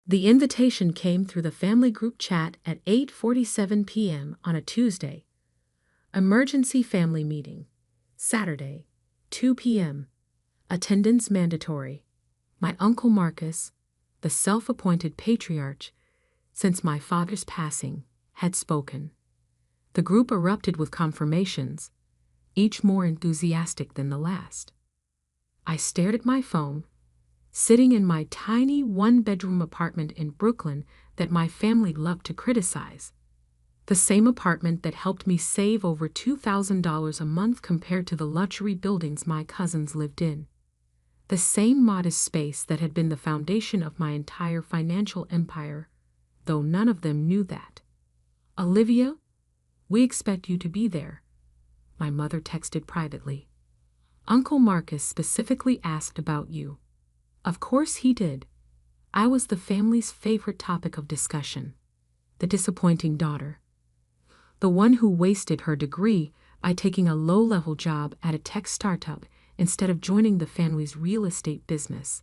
The invitation came through the family group chat at 8:47 p.m. on a Tuesday. Emergency family meeting. Saturday, 2 p.m. Attendance mandatory. My Uncle Marcus, the self-appointed patriarch since my father's passing, had spoken. The group erupted with confirmations, each more enthusiastic than the last. I stared at my phone, sitting in my tiny one-bedroom apartment in Brooklyn that my family loved to criticize. The same apartment that helped me save over $2,000 a month compared to the luxury buildings my cousins lived in. The same modest space that had been the foundation of my entire financial empire, though none of them knew that. "Olivia, we expect you to be there," my mother texted privately. "Uncle Marcus specifically asked about you." Of course he did. I was the family's favorite topic of discussion. The disappointing daughter. The one who wasted her degree by taking a low-level job at a tech startup instead of joining the family's real estate business.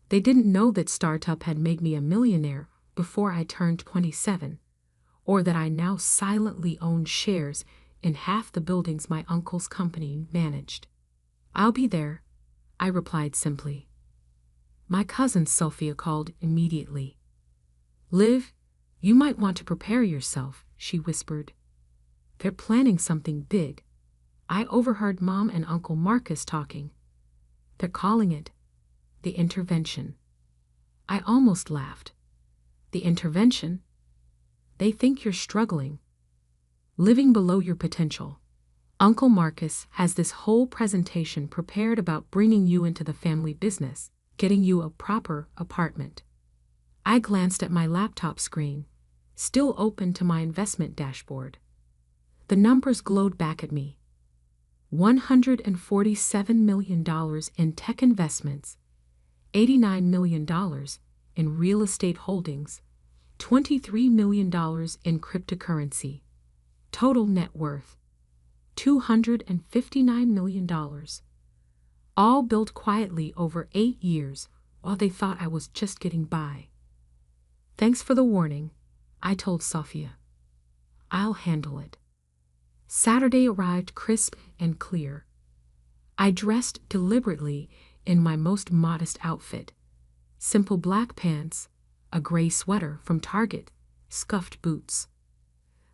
They didn't know that startup had made me a millionaire before I turned 27, or that I now silently owned shares in half the buildings my uncle's company managed. "I'll be there," I replied simply. My cousin Sophia called immediately. "Liv, you might want to prepare yourself," she whispered. "They're planning something big. I overheard Mom and Uncle Marcus talking. They're calling it the intervention." I almost laughed. "The intervention? They think you're struggling, living below your potential. Uncle Marcus has this whole presentation prepared about bringing you into the family business, getting you a proper apartment." I glanced at my laptop screen, still open to my investment dashboard. The numbers glowed back at me. $147 million in tech investments, $89 million in real estate holdings, $23 million in cryptocurrency. Total net worth, $259 million. All built quietly over 8 years while they thought I was just getting by. "Thanks for the warning," I told Sophia. "I'll handle it." Saturday arrived crisp and clear. I dressed deliberately in my most modest outfit. Simple black pants, a gray sweater from Target, scuffed boots.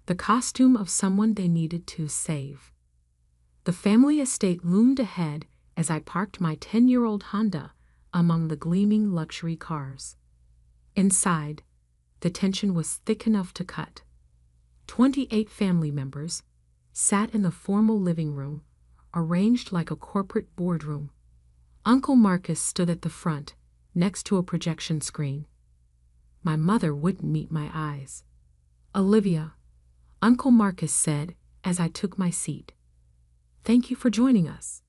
The costume of someone they needed to save. The family estate loomed ahead as I parked my 10-year-old Honda among the gleaming luxury cars. Inside, the tension was thick enough to cut. 28 family members sat in the formal living room, arranged like a corporate boardroom. Uncle Marcus stood at the front, next to a projection screen. My mother wouldn't meet my eyes. "Olivia," Uncle Marcus said as I took my seat. "Thank you for joining us."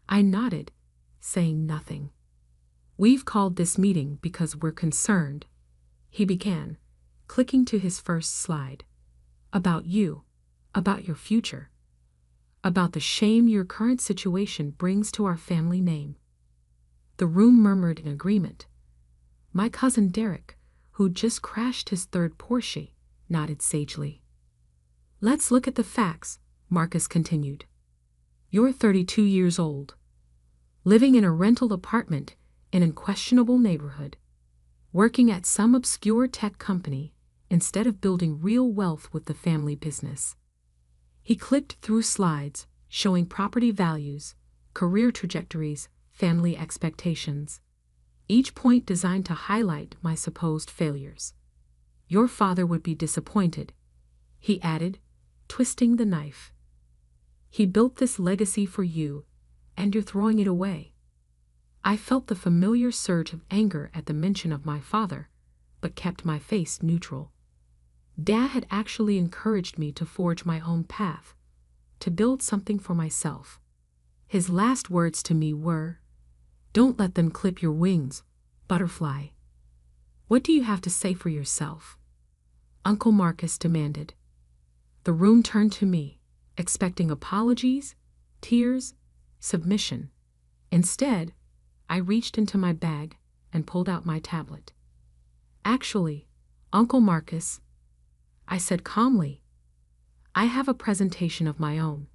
I nodded, saying nothing. "We've called this meeting because we're concerned," he began, clicking to his first slide. "About you, about your future, about the shame your current situation brings to our family name." The room murmured in agreement. My cousin Derek, who'd just crashed his third Porsche, nodded sagely. "Let's look at the facts," Marcus continued. "You're 32 years old, living in a rental apartment in a questionable neighborhood, working at some obscure tech company instead of building real wealth with the family business." He clicked through slides showing property values, career trajectories, family expectations, each point designed to highlight my supposed failures. "Your father would be disappointed," he added, twisting the knife. "He built this legacy for you, and you're throwing it away." I felt the familiar surge of anger at the mention of my father, but kept my face neutral. Dad had actually encouraged me to forge my own path, to build something for myself. His last words to me were, "Don't let them clip your wings, butterfly." "What do you have to say for yourself?" Uncle Marcus demanded. The room turned to me, expecting apologies, tears, submission. Instead, I reached into my bag and pulled out my tablet. Actually, Uncle Marcus, I said calmly, I have a presentation of my own.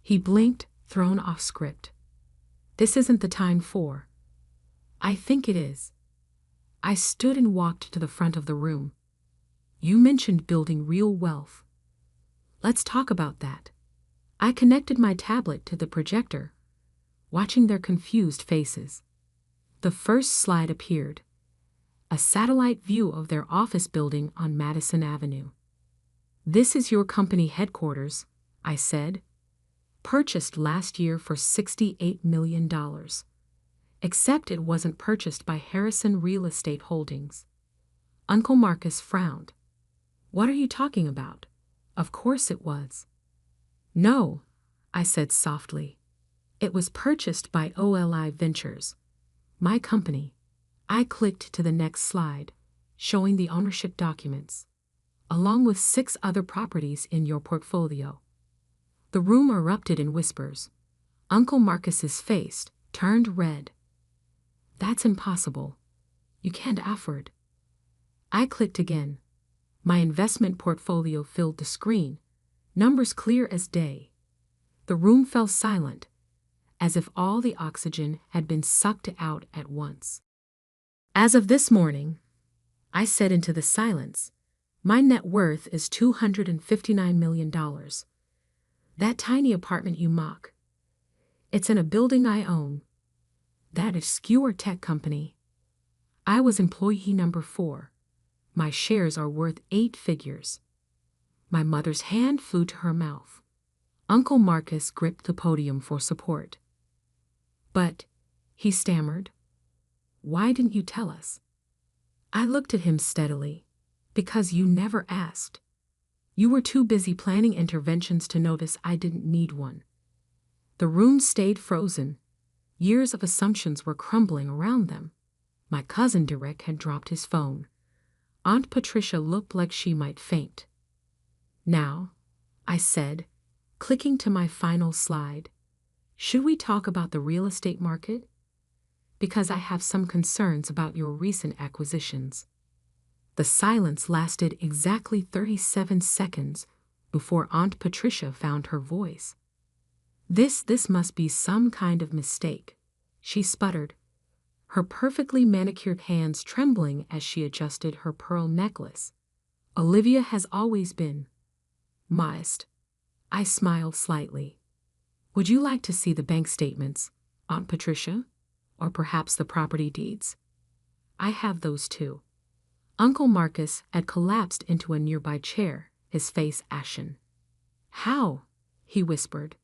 He blinked, thrown off script. This isn't the time for. I think it is. I stood and walked to the front of the room. You mentioned building real wealth. Let's talk about that. I connected my tablet to the projector, watching their confused faces. The first slide appeared. A satellite view of their office building on Madison Avenue. This is your company headquarters, I said. Purchased last year for $68 million. Except it wasn't purchased by Harrison Real Estate Holdings. Uncle Marcus frowned. What are you talking about? Of course it was. No, I said softly. It was purchased by OLI Ventures, my company. I clicked to the next slide, showing the ownership documents, along with 6 other properties in your portfolio. The room erupted in whispers. Uncle Marcus's face turned red. That's impossible. You can't afford. I clicked again. My investment portfolio filled the screen, numbers clear as day. The room fell silent, as if all the oxygen had been sucked out at once. As of this morning, I said into the silence, my net worth is $259 million. That tiny apartment you mock. It's in a building I own. That obscure tech company. I was employee number 4. My shares are worth 8 figures. My mother's hand flew to her mouth. Uncle Marcus gripped the podium for support. But, he stammered, why didn't you tell us? I looked at him steadily. Because you never asked. You were too busy planning interventions to notice I didn't need one. The room stayed frozen. Years of assumptions were crumbling around them. My cousin Derek had dropped his phone. Aunt Patricia looked like she might faint. Now, I said, clicking to my final slide, should we talk about the real estate market? Because I have some concerns about your recent acquisitions. The silence lasted exactly 37 seconds before Aunt Patricia found her voice. This must be some kind of mistake, she sputtered, her perfectly manicured hands trembling as she adjusted her pearl necklace. Olivia has always been modest. I smiled slightly. Would you like to see the bank statements, Aunt Patricia? Or perhaps the property deeds? I have those too. Uncle Marcus had collapsed into a nearby chair, his face ashen. How? He whispered.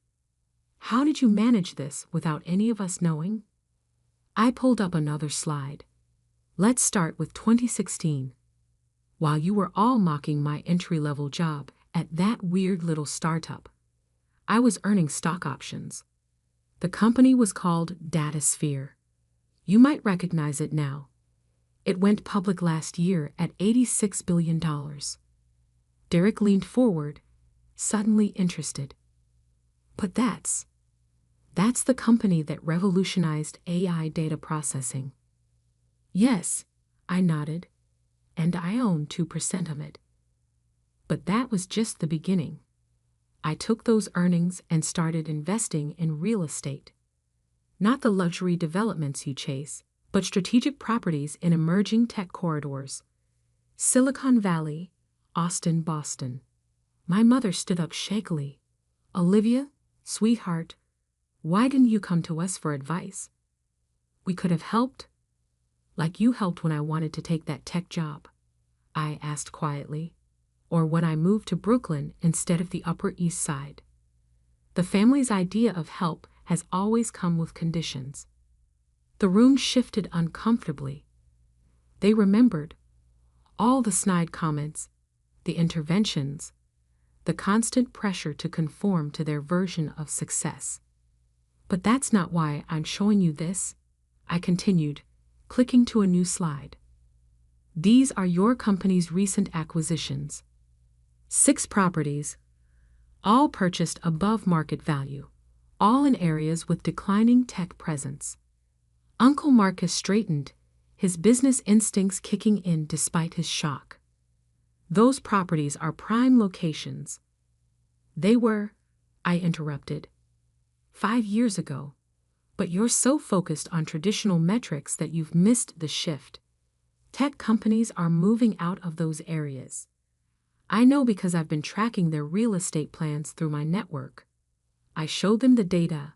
How did you manage this without any of us knowing? I pulled up another slide. Let's start with 2016. While you were all mocking my entry-level job at that weird little startup, I was earning stock options. The company was called DataSphere. You might recognize it now. It went public last year at $86 billion. Derek leaned forward, suddenly interested. But that's the company that revolutionized AI data processing. Yes, I nodded, and I own 2% of it. But that was just the beginning. I took those earnings and started investing in real estate. Not the luxury developments you chase, but strategic properties in emerging tech corridors. Silicon Valley, Austin, Boston. My mother stood up shakily. Olivia, sweetheart, why didn't you come to us for advice? We could have helped, like you helped when I wanted to take that tech job, I asked quietly, or when I moved to Brooklyn instead of the Upper East Side. The family's idea of help has always come with conditions. The room shifted uncomfortably. They remembered all the snide comments, the interventions, the constant pressure to conform to their version of success. But that's not why I'm showing you this, I continued, clicking to a new slide. These are your company's recent acquisitions. 6 properties, all purchased above market value, all in areas with declining tech presence. Uncle Marcus straightened, his business instincts kicking in despite his shock. Those properties are prime locations. They were, I interrupted, 5 years ago. But you're so focused on traditional metrics that you've missed the shift. Tech companies are moving out of those areas. I know because I've been tracking their real estate plans through my network. I show them the data,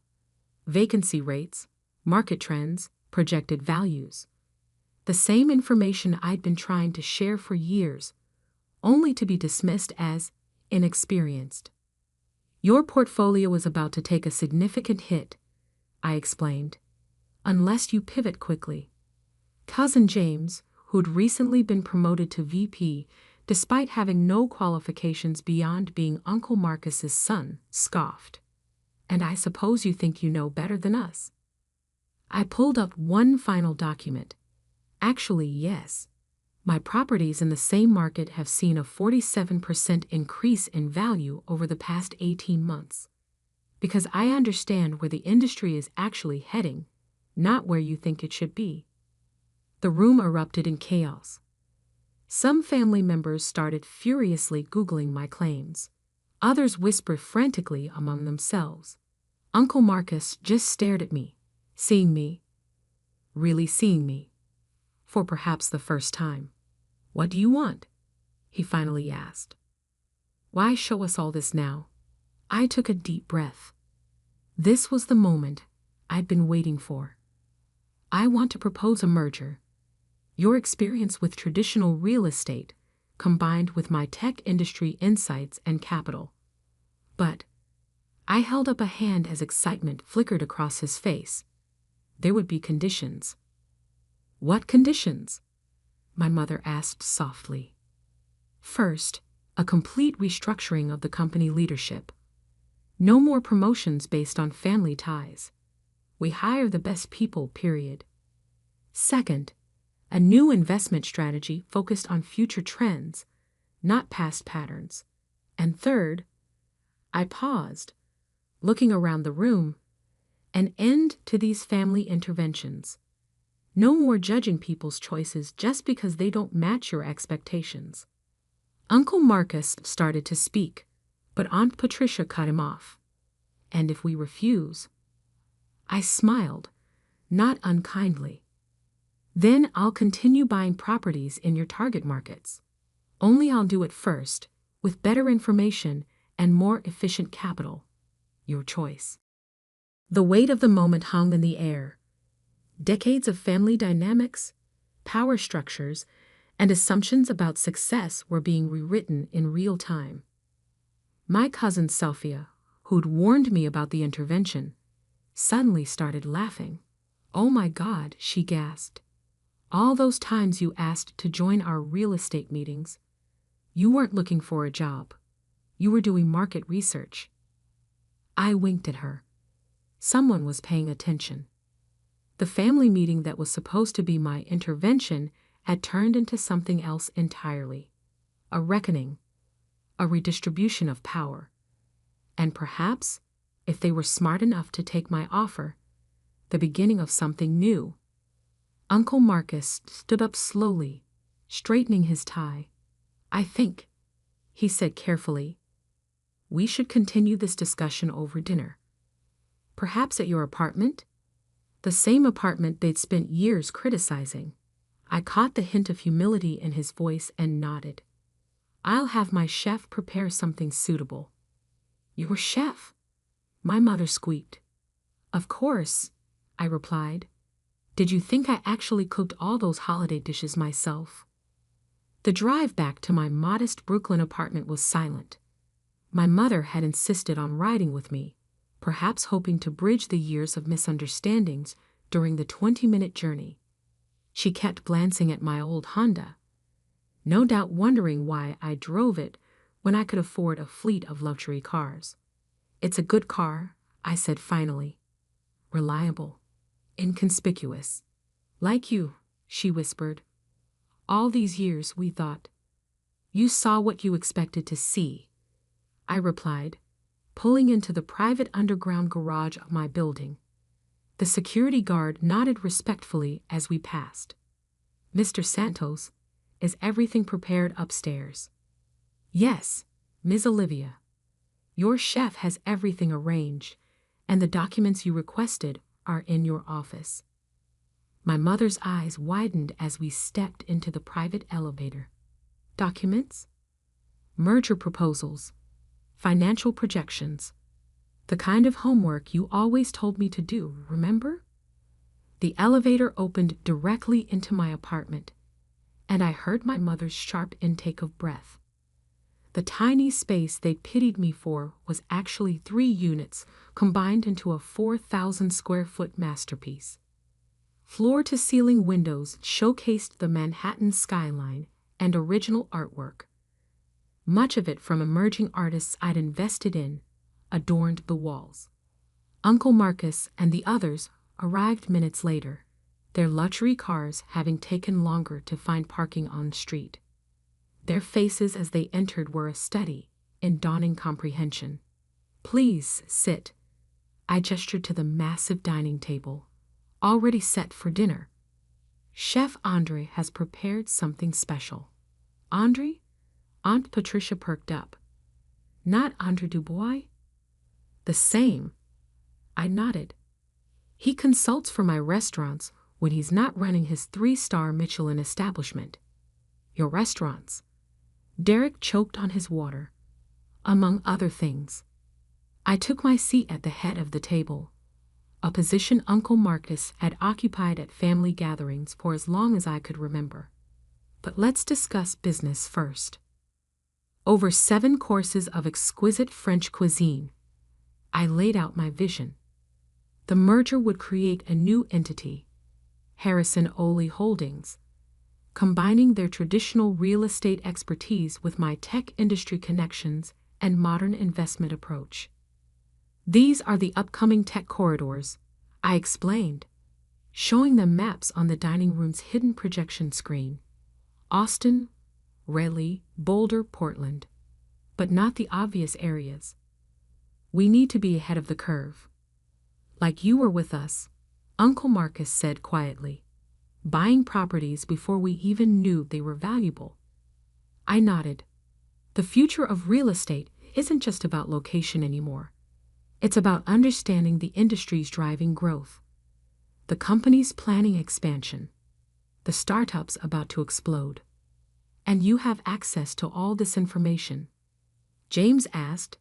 vacancy rates, market trends, projected values. The same information I'd been trying to share for years, only to be dismissed as inexperienced. Your portfolio is about to take a significant hit, I explained, unless you pivot quickly. Cousin James, who'd recently been promoted to VP despite having no qualifications beyond being Uncle Marcus's son, scoffed. And I suppose you think you know better than us. I pulled up one final document. Actually, yes. My properties in the same market have seen a 47% increase in value over the past 18 months. Because I understand where the industry is actually heading, not where you think it should be. The room erupted in chaos. Some family members started furiously Googling my claims. Others whispered frantically among themselves. Uncle Marcus just stared at me, seeing me, really seeing me, for perhaps the first time. What do you want? He finally asked. Why show us all this now? I took a deep breath. This was the moment I'd been waiting for. I want to propose a merger. Your experience with traditional real estate, combined with my tech industry insights and capital. But I held up a hand as excitement flickered across his face. There would be conditions. What conditions? My mother asked softly. First, a complete restructuring of the company leadership. No more promotions based on family ties. We hire the best people, period. Second, a new investment strategy focused on future trends, not past patterns. And third, I paused, looking around the room, an end to these family interventions. No more judging people's choices just because they don't match your expectations. Uncle Marcus started to speak, but Aunt Patricia cut him off. And if we refuse? I smiled, not unkindly. Then I'll continue buying properties in your target markets. Only I'll do it first, with better information and more efficient capital. Your choice. The weight of the moment hung in the air. Decades of family dynamics, power structures, and assumptions about success were being rewritten in real time. My cousin Sophia, who'd warned me about the intervention, suddenly started laughing. Oh my God, she gasped. All those times you asked to join our real estate meetings, you weren't looking for a job. You were doing market research. I winked at her. Someone was paying attention. The family meeting that was supposed to be my intervention had turned into something else entirely. A reckoning. A redistribution of power. And perhaps, if they were smart enough to take my offer, the beginning of something new. Uncle Marcus stood up slowly, straightening his tie. I think, he said carefully, we should continue this discussion over dinner. Perhaps at your apartment? The same apartment they'd spent years criticizing. I caught the hint of humility in his voice and nodded. I'll have my chef prepare something suitable. Your chef? My mother squeaked. Of course, I replied. Did you think I actually cooked all those holiday dishes myself? The drive back to my modest Brooklyn apartment was silent. My mother had insisted on riding with me, perhaps hoping to bridge the years of misunderstandings during the 20-minute journey. She kept glancing at my old Honda, no doubt wondering why I drove it when I could afford a fleet of luxury cars. It's a good car, I said finally. Reliable. Inconspicuous. Like you, she whispered. All these years, we thought. You saw what you expected to see, I replied, pulling into the private underground garage of my building. The security guard nodded respectfully as we passed. Mr. Santos, is everything prepared upstairs? Yes, Ms. Olivia. Your chef has everything arranged, and the documents you requested are in your office. My mother's eyes widened as we stepped into the private elevator. Documents? Merger proposals, financial projections, the kind of homework you always told me to do, remember? The elevator opened directly into my apartment, and I heard my mother's sharp intake of breath. The tiny space they pitied me for was actually 3 units combined into a 4,000 square foot masterpiece. Floor-to-ceiling windows showcased the Manhattan skyline and original artwork. Much of it from emerging artists I'd invested in adorned the walls. Uncle Marcus and the others arrived minutes later, their luxury cars having taken longer to find parking on the street. Their faces as they entered were a study in dawning comprehension. Please sit. I gestured to the massive dining table, already set for dinner. Chef Andre has prepared something special. Andre? Aunt Patricia perked up. Not Andre Dubois? The same. I nodded. He consults for my restaurants when he's not running his 3-star Michelin establishment. Your restaurants. Derek choked on his water. Among other things. I took my seat at the head of the table, a position Uncle Marcus had occupied at family gatherings for as long as I could remember. But let's discuss business first. Over 7 courses of exquisite French cuisine. I laid out my vision. The merger would create a new entity, Harrison Oley Holdings, combining their traditional real estate expertise with my tech industry connections and modern investment approach. These are the upcoming tech corridors, I explained, showing them maps on the dining room's hidden projection screen. Austin, Raleigh, Boulder, Portland, but not the obvious areas. We need to be ahead of the curve. Like you were with us, Uncle Marcus said quietly, buying properties before we even knew they were valuable. I nodded. The future of real estate isn't just about location anymore. It's about understanding the industry's driving growth, the companies planning expansion, the startups about to explode. And you have access to all this information? James asked,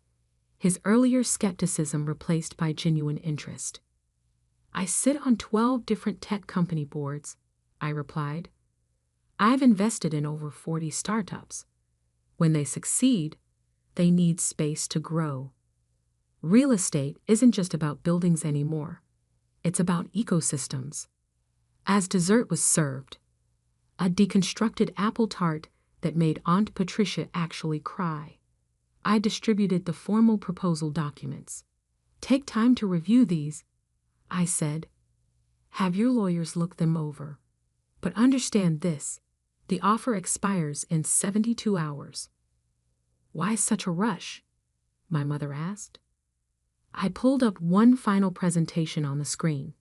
his earlier skepticism replaced by genuine interest. I sit on 12 different tech company boards, I replied. I've invested in over 40 startups. When they succeed, they need space to grow. Real estate isn't just about buildings anymore. It's about ecosystems. As dessert was served, a deconstructed apple tart that made Aunt Patricia actually cry, I distributed the formal proposal documents. Take time to review these, I said. Have your lawyers look them over. But understand this, the offer expires in 72 hours. Why such a rush? My mother asked. I pulled up one final presentation on the screen.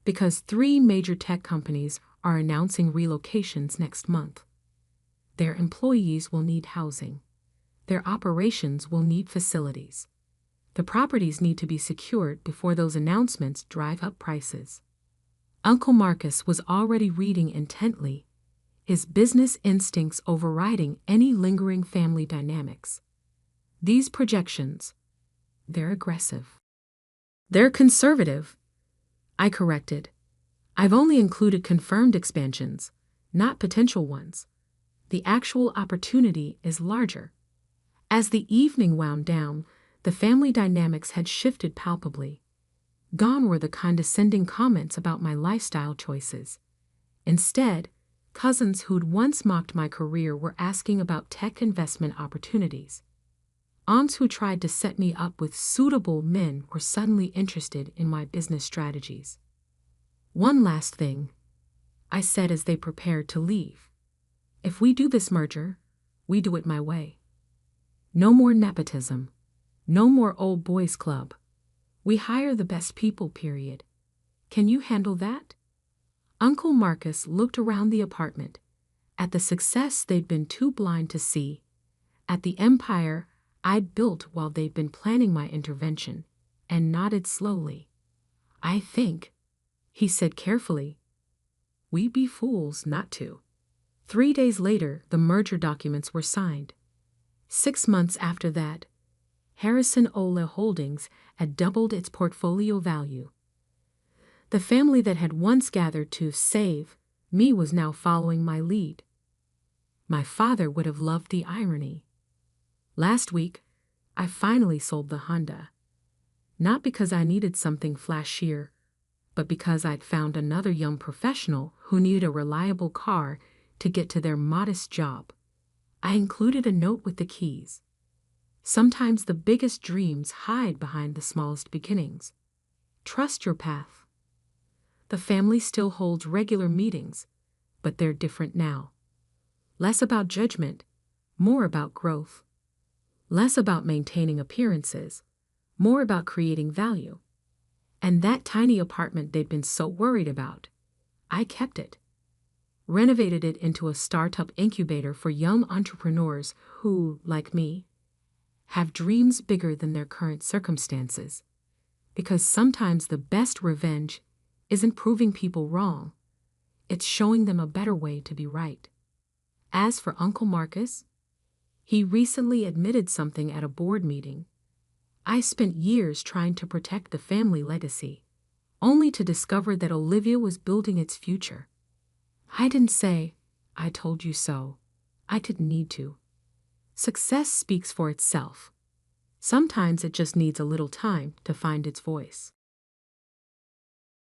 Because 3 major tech companies are announcing relocations next month. Their employees will need housing. Their operations will need facilities. The properties need to be secured before those announcements drive up prices. Uncle Marcus was already reading intently, his business instincts overriding any lingering family dynamics. These projections, they're aggressive. They're conservative, I corrected. I've only included confirmed expansions, not potential ones. The actual opportunity is larger. As the evening wound down, the family dynamics had shifted palpably. Gone were the condescending comments about my lifestyle choices. Instead, cousins who'd once mocked my career were asking about tech investment opportunities. Aunts who tried to set me up with suitable men were suddenly interested in my business strategies. One last thing, I said as they prepared to leave. If we do this merger, we do it my way. No more nepotism. No more old boys club. We hire the best people, period. Can you handle that? Uncle Marcus looked around the apartment, at the success they'd been too blind to see, at the empire I'd built while they'd been planning my intervention, and nodded slowly. "I think," he said carefully, "we'd be fools not to." 3 days later, the merger documents were signed. 6 months after that, Harrison Ola Holdings had doubled its portfolio value. The family that had once gathered to save me was now following my lead. My father would have loved the irony. Last week, I finally sold the Honda. Not because I needed something flashier, but because I'd found another young professional who needed a reliable car to get to their modest job. I included a note with the keys. Sometimes the biggest dreams hide behind the smallest beginnings. Trust your path. The family still holds regular meetings, but they're different now. Less about judgment, more about growth. Less about maintaining appearances, more about creating value. And that tiny apartment they'd been so worried about, I kept it. Renovated it into a startup incubator for young entrepreneurs who, like me, have dreams bigger than their current circumstances. Because sometimes the best revenge isn't proving people wrong, it's showing them a better way to be right. As for Uncle Marcus, he recently admitted something at a board meeting. I spent years trying to protect the family legacy, only to discover that Olivia was building its future. I didn't say, "I told you so." I didn't need to. Success speaks for itself. Sometimes it just needs a little time to find its voice.